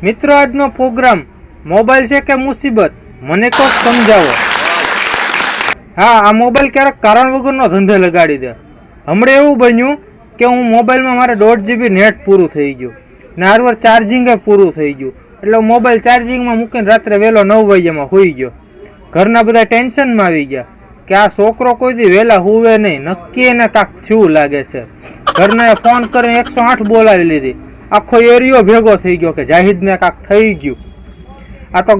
મિત્રો, આજનો programme mobile છે કે મુસીબત, મને તો સમજાવો. હા, આ મોબાઈલ ક્યારેક કારણ વગરનો ધંધે લગાડી દે. હમણાં એવું બન્યું કે હું મોબાઈલમાં મારે 1.5 GB નેટ પૂરું થઈ ગયું ને હારવાર ચાર્જિંગે પૂરું થઈ ગયું. એટલે મોબાઈલ ચાર્જિંગમાં મૂકીને રાત્રે વહેલો 9 વાગ્યામાં સૂઈ ગયો. ઘરના બધા ટેન્શનમાં આવી ગયા કે આ છોકરો કોઈથી વહેલા હુવે નહીં, નક્કી એને કાંક થયું લાગે છે. ઘરને ફોન કરીને 108 બોલાવી લીધી. આખો એરિયો ભેગો થઈ ગયો કે જાહિદને કાંક થઈ ગયું. આ તો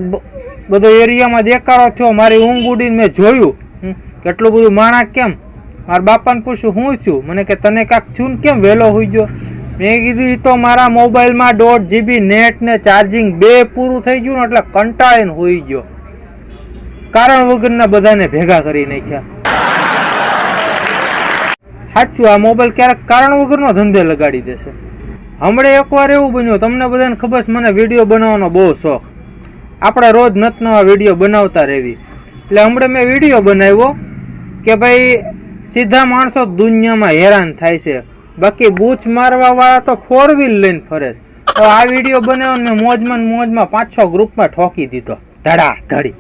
બધો એરિયામાં દેખાડો થયો. મારી ઊંઘ ઉડીને મેં જોયું કેટલું બધું માણા કેમ. મારા બાપાને પૂછ્યું શું થયું, મને કે તને કાંક થયું ને કેમ વહેલો હોઈ ગયો. મેં કીધું એ તો મારા મોબાઈલમાં 1.5 GB નેટ ને ચાર્જિંગ બે પૂરું થઈ ગયું ને એટલે કંટાળીને હોઈ ગયો. કારણ વગરના બધાને ભેગા કરી નાખ્યા. સાચું, આ મોબાઈલ ક્યારેક કારણ વગરનો ધંધે લગાડી દેશે. હમણાં એકવાર એવું બન્યું, તમને બધાને ખબર છે મને વિડીયો બનાવવાનો બહુ શોખ. આપણે રોજ નવા વિડીયો બનાવતા રહેવી. એટલે હમણાં મેં વિડીયો બનાવ્યો કે ભાઈ સીધા માણસો દુનિયામાં હેરાન થાય છે, બાકી બૂચ મારવા વાળા તો 4 વ્હીલ લઈને ફરે છે. તો આ વિડીયો બનાવ્યો મેં મોજમાં 5-6 ગ્રુપમાં ઠોકી દીધો, ધડા ધડી.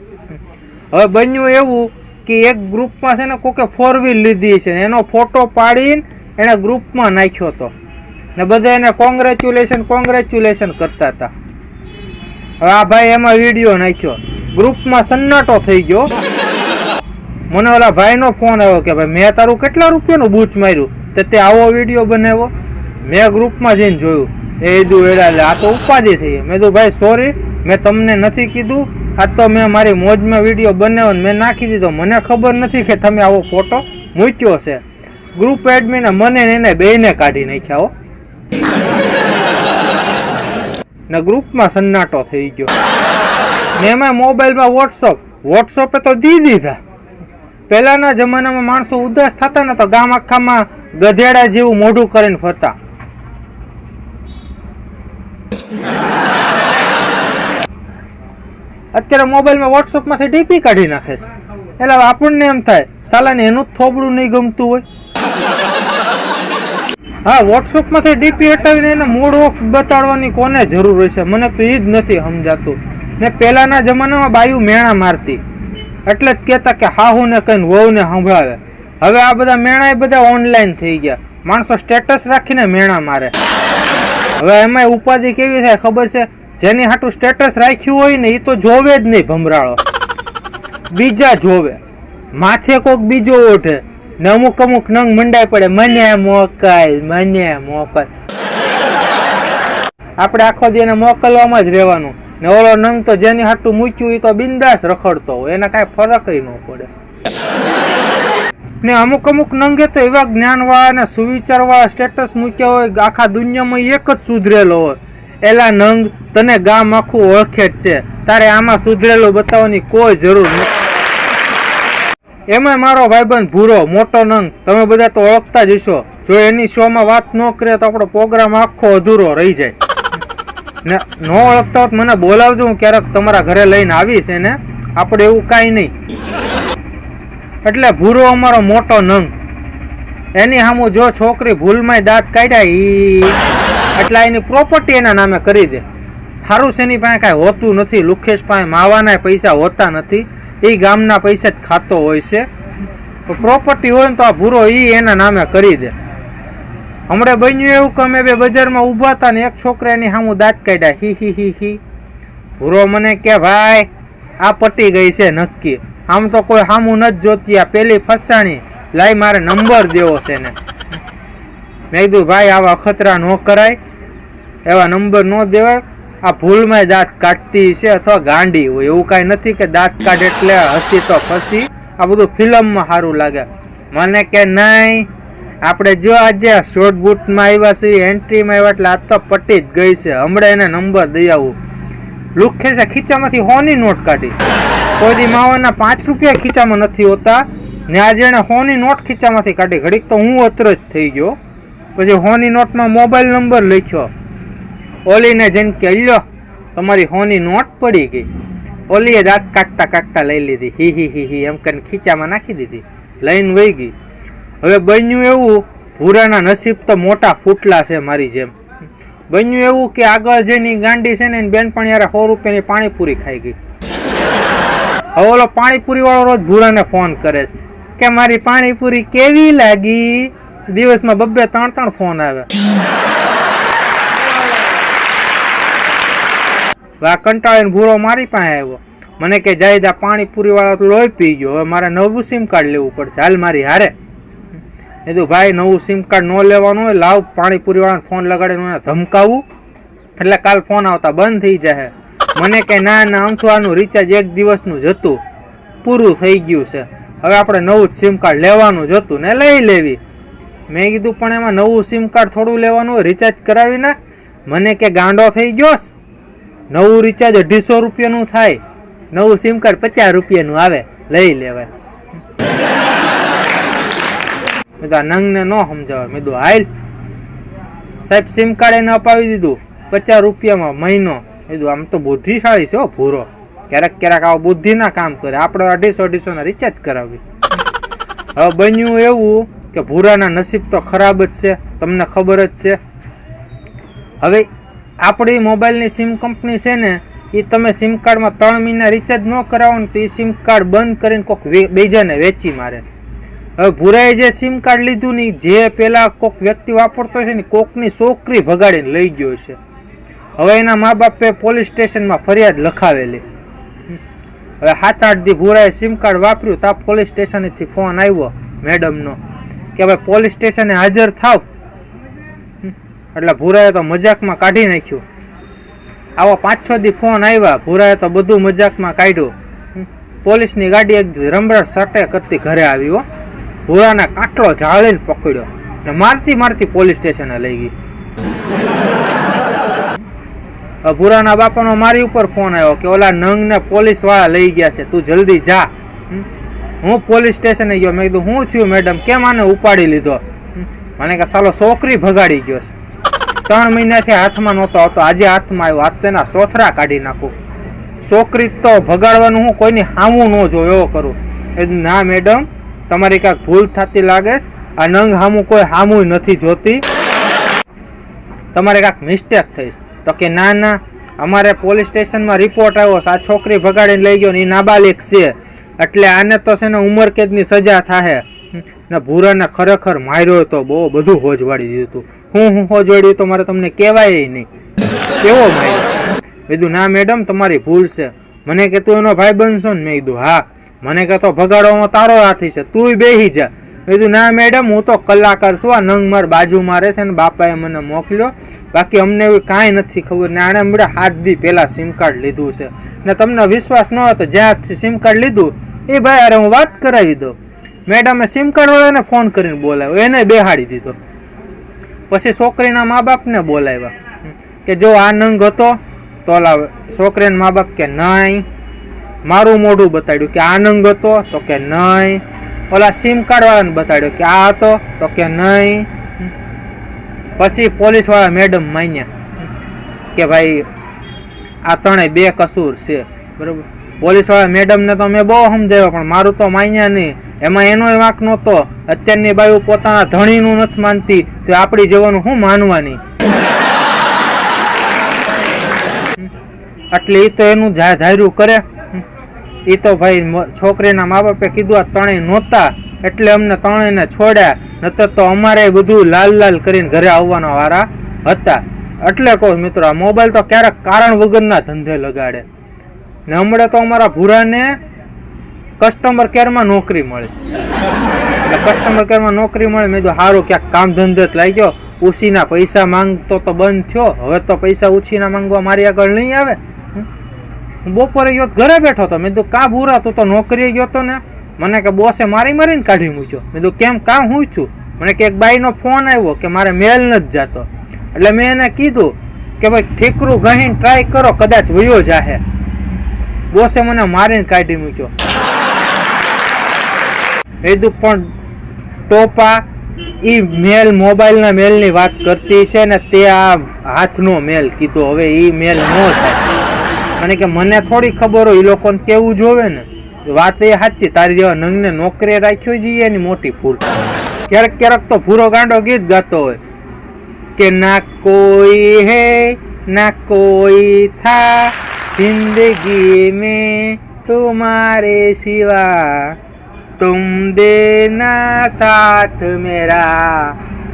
હવે બન્યું એવું કે એક ગ્રુપમાં છે ને કોકે 4 વ્હીલ લીધી છે, એનો ફોટો પાડીને એને ગ્રુપમાં નાખ્યો હતો ને બધા એને કોંગ્રેચ્યુલેશન કરતા હતા. હવે આ ભાઈ એમાં વિડીયો નાખ્યો, ગ્રુપમાં સન્નાટો થઈ ગયો. મને ઓલા ભાઈનો ફોન આવ્યો કે ભાઈ મેં તારું કેટલા રૂપિયાનું બૂચ માર્યું તે આવો વિડીયો બનાવ્યો. મેં ગ્રુપમાં જઈને જોયું, એ કીધું એટલે આ તો ઉપાધિ થઈ. મેં કીધું ભાઈ સોરી, મેં તમને નથી કીધું, આ તો મેં મારી મોજમાં વિડીયો બનાવ્યો ને મેં નાખી દીધો. મને ખબર નથી કે તમે આવો ફોટો મૂક્યો છે. ગ્રુપ એડમિને મને એને બેયને કાઢી નાખ્યા હો ને ગ્રુપમાં સન્નાટો થઈ ગયો. ને એમાં મોબાઈલમાં વોટ્સઅપે તો દી દીધા. પહેલાના જમાનામાં માણસો ઉદાસ થતા ને તો ગામ આખામાં ગધેડા જેવું મોઢું કરીને ફરતા. અત્યારે મોબાઈલમાં વોટ્સઅપમાંથી ડીપી કાઢી નાખે છે. એટલે આપણને એમ થાય સાલાને એનું જ થોબડું નહીં ગમતું હોય. હા, વોટ્સઅપમાંથી ડીપી હટાવીને એને મૂડ ઓફ બતાડવાની કોને જરૂર હોય છે, મને તો એ જ નથી સમજાતું. ને પહેલાના જમાનામાં બાયું મેણા મારતી એટલે જ કહેતા કે હાહુને કહીને વહુને સંભળાવે. હવે આ બધા મેણા બધા ઓનલાઈન થઈ ગયા. માણસો સ્ટેટસ રાખીને મેણા મારે. હવે એમાં ઉપાધિ કેવી થાય ખબર છે, જેની હાટું સ્ટેટસ રાખ્યું હોય ને એ તો જોવે જ નહીં ભમરાળો, બીજા જોવે. માથે કોક બીજો ઓઢે ને અમુક નંગ મંડાઈ પડે, મને મોકલ. આપણે આખો દી એને મોકલવામાં જ રહેવાનું ને ઓલો નંગ તો જેની હાટું મૂક્યું એ તો બિંદાસ રખડતો હોય, એને કાંઈ ફરક ન પડે. ને અમુક નંગે તો એવા જ્ઞાનવાળા ને સુવિચારવાળા સ્ટેટસ મૂક્યા હોય, આખા દુનિયામાં એક જ સુધરેલો હોય. એલા નંગ, તને ગામ આખું ઓળખે જ છે, તારે આમાં સુધરેલો બતાવવાની કોઈ જરૂર નથી. એમાં મારો ભાઈબંધ ભૂરો મોટો નંગ, તમે બધા તો ઓળખતા જ હશો. જો એની શોમાં વાત ન કરે તો આપણો પ્રોગ્રામ આખો અધૂરો રહી જાય. ને ન ઓળખતા હોત મને બોલાવજો, હું ક્યારેક તમારા ઘરે લઈને આવીશ એને. આપણે એવું કાંઈ નહીં. એટલે ભૂરો અમારો મોટો નંગ, એની સામું જો છોકરી ભૂલમાં દાંત કાઢ્યા એટલે એની પ્રોપર્ટી એના નામે કરી દે. સારું છે, એની પાસે કાંઈ હોતું નથી. લુખેશ પાસે માવાના પૈસા હોતા નથી, એ ગામના પૈસા જ ખાતો હોય છે. પ્રોપર્ટી હોય ને તો આ ભૂરો એના નામે કરી દે. હમણાં બન્યું એવું કે અમે બે બજારમાં ઊભા હતા ને એક છોકરા એની સામું દાંત કાઢ્યા, હી. ભૂરો મને કે ભાઈ આ પટી ગઈ છે નક્કી, આમ તો કોઈ સામું નથી જોતી, આ પેલી ફસાણી, લાઈ મારે નંબર દેવો છે ને. મેં કીધું ભાઈ આવા અખતરા ન કરાય, એવા નંબર ન દેવાય. આ ભૂલમાં દાંત કાઢતી છે અથવા ગાંડી હોય, એવું કાંઈ નથી કે દાંત કાઢે એટલે હસી તો ફસી. આ બધું ફિલ્મમાં સારું લાગે. મને કે નહીં, આપણે જો આજે શોર્ટ બૂટમાં આવ્યા છીએ, એન્ટ્રીમાં આવ્યા એટલે આ તો પટી જ ગઈ છે, હમણાં એને નંબર દઈ આવું. લુખે છે ખીચામાંથી 100ની નોટ કાઢી. કોઈ દી માવાના 5 રૂપિયા ખીચામાં નથી હોતા ને આજે એને 100ની નોટ ખીચામાંથી કાઢી. ઘડીક તો હું અતરજ થઈ ગયો. પછી 100ની નોટમાં મોબાઈલ નંબર લખ્યો. ઓલીને જઈને કે લ્યો તમારી 100ની નોટ પડી ગઈ. ઓલીએ દાંત કાઢતા લઈ લીધી, હી એમ કરીને ખીચામાં નાખી દીધી, લઈને વહી ગઈ. હવે બન્યું એવું, ભૂરાના નસીબ તો મોટા ફૂટલા છે મારી જેમ. બન્યું એવું કે આગળ જેની ગાંડી છે ને એની બેનપણી યારે 100 રૂપિયાની પાણીપુરી ખાઈ ગઈ. હવે ઓલો પાણીપુરી વાળો રોજ ભૂરાને ફોન કરે છે કે મારી પાણીપુરી કેવી લાગી. દિવસમાં 2-3 ફોન આવે. કંટાળીને ભૂરો મારી પાસે આવ્યો. મને કે જાય પાણીપુરી વાળા તો લોહી પી ગયો, હવે મારે નવું સિમ કાર્ડ લેવું પડશે, હાલ મારી હારે. એ તો ભાઈ નવું સિમ કાર્ડ ન લેવાનું હોય, લાવ પાણીપુરી વાળાને ફોન લગાડીને ધમકાવું એટલે કાલ ફોન આવતા બંધ થઈ જાય. મને કે ના આમથું આનું રિચાર્જ 1 દિવસનું જ હતું, પૂરું થઈ ગયું છે, હવે આપણે નવું જ સિમ કાર્ડ લેવાનું જ હતું ને લઈ લેવી. મેં કીધું પણ એમાં નવું સિમ કાર્ડ થોડું લેવાનું હોય, રિચાર્જ કરાવીને. મને કે ગાંડો થઈ ગયો, નવું રિચાર્જ 250 રૂપિયાનું થાય, નવું સિમ કાર્ડ 50 રૂપિયાનું આવે, લઈ લેવાય. મેં તો આ નંગને ન સમજાવે. મેં તો હાલ સાહેબ સિમ કાર્ડ એને અપાવી દીધું 50 રૂપિયામાં મહિનો. કીધું આમ તો બુદ્ધિશાળી છે ભૂરો, ક્યારેક આવા બુદ્ધિના કામ કરે, આપણે 250 ના રિચાર્જ કરાવી. હવે બન્યું એવું કે ભૂરાના નસીબ તો ખરાબ જ છે, તમને ખબર જ છે. હવે આપણી મોબાઈલની સિમ કંપની છે ને, એ તમે સિમ કાર્ડમાં 3 મહિના રિચાર્જ ન કરાવો ને તો એ સિમ કાર્ડ બંધ કરીને કોઈક બીજાને વેચી મારે. હવે ભૂરાએ જે સિમ કાર્ડ લીધું ને, જે પેલા કોઈક વ્યક્તિ વાપરતો છે ને, કોકની છોકરી ભગાડીને લઈ ગયો છે. હવે એના મા બાપે પોલીસ સ્ટેશનમાં ફરિયાદ લખાવેલી. હવે 7-8 દી ભૂરાએ સિમ કાર્ડ વાપર્યું, ત્યાં પોલીસ સ્ટેશનથી ફોન આવ્યો મેડમનો કે ભાઈ પોલીસ સ્ટેશને હાજર થાવ. એટલે ભૂરાએ તો મજાકમાં કાઢી નાખ્યું. આવો 5-6 દી ફોન આવ્યા, ભૂરાએ તો બધું મજાકમાં કાઢ્યું. પોલીસની ગાડી એક રમરટ સટે કરતી ઘરે આવી. ભૂરાને કાટલો ઝાડીને પકડ્યો ને મારતી પોલીસ સ્ટેશને લઈ ગઈ. ભૂરાના બાપાનો મારી ઉપર ફોન આવ્યો કે ઓલા નંગને પોલીસ વાળા લઈ ગયા છે, તું જલ્દી જા. હું પોલીસ સ્ટેશને ગયો. મેં કીધું શું થયું મેડમ, કેમ આને ઉપાડી લીધો? મને કે સાલો છોકરી ભગાડી ગયો છે, 3 મહિનાથી હાથમાં નહોતો આવતો, આજે હાથમાં આવ્યો, હાથ તેના સોથરા કાઢી નાખું. છોકરી તો ભગાડવાનું હું કોઈની હામું ન જોયો એવો કરું. એ ના મેડમ તમારી કાંઈક ભૂલ થતી લાગે છે, આ નંગ હામું કોઈ હામું નથી જોતી, તમારે કાંઈક મિસ્ટેક થઈ. તો કે ના અમારે પોલીસ સ્ટેશનમાં રિપોર્ટ આવ્યો છે, આ છોકરી ભગાડીને લઈ ગયો ને એ નાબાલિગ છે, એટલે આને તો છે ને ઉંમર કેદની સજા થાય. ને ભૂરાને ખરેખર માર્યો તો બહુ બધું હોજવાડી દીધું હતું. હું હોજવાડ્યું તો મારે તમને કહેવાય નહીં, કેવો માર્યો. મેં કીધું ના મેડમ તમારી ભૂલ છે. મને કે તું એનો ભાઈ બનશો ને? મેં કીધું હા. મને કે તો ભગાડવામાં તારો હાથી છે, તું બેહી જા. મેં કીધું ના મેડમ હું તો કલાકાર છું, આ નંગ માર બાજુમાં રહે છે ને બાપાએ મને મોકલ્યો, બાકી અમને એવું કાંઈ નથી ખબર. ને આણે મળે 7 દી પહેલાં સિમ કાર્ડ લીધું છે ને તમને વિશ્વાસ ન હોય તો જ્યાંથી સિમ કાર્ડ લીધું એ ભાઈ અરે હું વાત કરાવી દઉં. મેડમે સિમ કાર્ડ વાળાને ફોન કરીને બોલાવ્યો, એને બેહાડી દીધો. પછી છોકરીના મા બાપને બોલાવ્યા કે જો આ નંગ હતો તો ઓલા છોકરીના મા બાપ કે નહીં, મારું મોઢું બતાડ્યું કે આ નંગ હતો તો કે નહીં, ઓલા સિમ કાર્ડ વાળાને બતાડ્યો કે આ હતો તો કે નહીં. પછી પોલીસ વાળા મેડમ માન્યા કે ભાઈ આ 3 કસૂર છે, બરોબર. પોલીસ વાળા મેડમને તો મેં બહુ સમજાવ્યો પણ મારું તો માન્યા નહીં. એમાં એનો વાંક નહોતો. અત્યારની બાયું પોતાના ધણીનું નથી માનતી તો આપણી જવાનું શું માનવાની? એટલે એ તો એનું ધાર્યું કરે. એ તો ભાઈ છોકરીના મા બાપે કીધું આ 3 નહોતા એટલે અમને 3ને છોડ્યા, નતર તો અમારે બધું લાલ કરીને ઘરે આવવાના વારા હતા. એટલે કહું મિત્રો, આ મોબાઈલ તો ક્યારેક કારણ વગરના ધંધે લગાડે. ને હમણાં તો અમારા ભૂરાને કસ્ટમર કેરમાં નોકરી મળી. એટલે કસ્ટમર કેરમાં નોકરી મળે. મેં તો સારું ક્યાંક કામ ધંધે જ લાગ્યો. ઉછીના પૈસા માંગતો તો બંધ થયો, હવે તો પૈસા ઉછીના માંગવા મારી આગળ નહીં આવે. હું બપોરે ગયો ઘરે બેઠો હતો. મેં કીધું કા ભૂરા તું તો નોકરીએ ગયો હતો ને? મને કે બોસે મારીને કાઢી મૂક્યો. મેં કીધું કેમ, કાં હું છું? મને કે એક બાઈનો ફોન આવ્યો કે મારે મેલ નથી જતો. એટલે મેં એને કીધું કે ભાઈ ઠીકરું ગહીને ટ્રાય કરો, કદાચ વયો જાહે. બોસે મને મારીને કાઢી મૂક્યો. એ કીધું પણ ટોપા ઈ મેલ મોબાઈલના મેલની વાત કરતી છે ને, તે આ હાથનો મેલ કીધો. હવે ઈ મેલ ન થાય. મને કે મને થોડી ખબર હોય, એ લોકોને કેવું જોવે ને. વાત એ સાચી, તારી જેવા નંગને નોકરી રાખ્યો જઈએ એની મોટી ભૂલ. ક્યારેક તો ભૂરો ગાંડો ગીત ગાતો હોય કે ના કોઈ હે ના કોઈ થા जिंदगी में तुम्हारे सिवा तुम देना साथ मेरा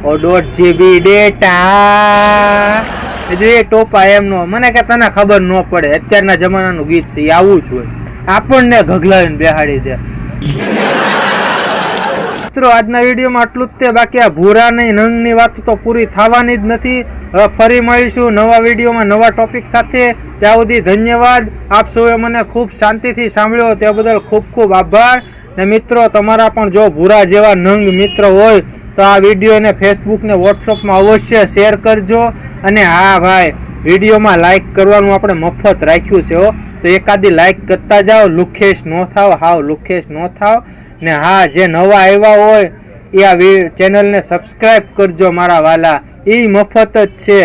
और 1.5 GB ડેટા એ ટોપા એમનો મને કે તને ખબર ન પડે અત્યારના જમાનાનું ગીત છે એ આવું જ હોય આપણને ઘગલાવીને બેહાડી દે. મિત્રો આજના વિડીયોમાં આટલું જ તે બાકી આ ભૂરાની નંગની વાત તો પૂરી થવાની જ નથી. હવે ફરી મળીશું નવા વિડીયોમાં નવા ટોપિક સાથે. ત્યાં સુધી ધન્યવાદ. આપ સૌએ મને ખૂબ શાંતિથી સાંભળ્યો તે બદલ ખૂબ ખૂબ આભાર. ને મિત્રો તમારા પણ જો ભૂરા જેવા નંગ મિત્ર હોય તો આ વિડીયોને ફેસબુક ને વોટ્સઅપમાં અવશ્ય શેર કરજો. અને હા ભાઈ વિડીયોમાં લાઈક કરવાનું આપણે મફત રાખ્યું છે હો, તો એકાદી લાઈક કરતા જાઓ. લુખેશ ન થાવ, હાવ લુખેશ ન થાવ. ને હા જે નવા આવ્યા હોય એ આ ચેનલને સબસ્ક્રાઈબ કરજો મારા વાલા, એ મફત જ છે.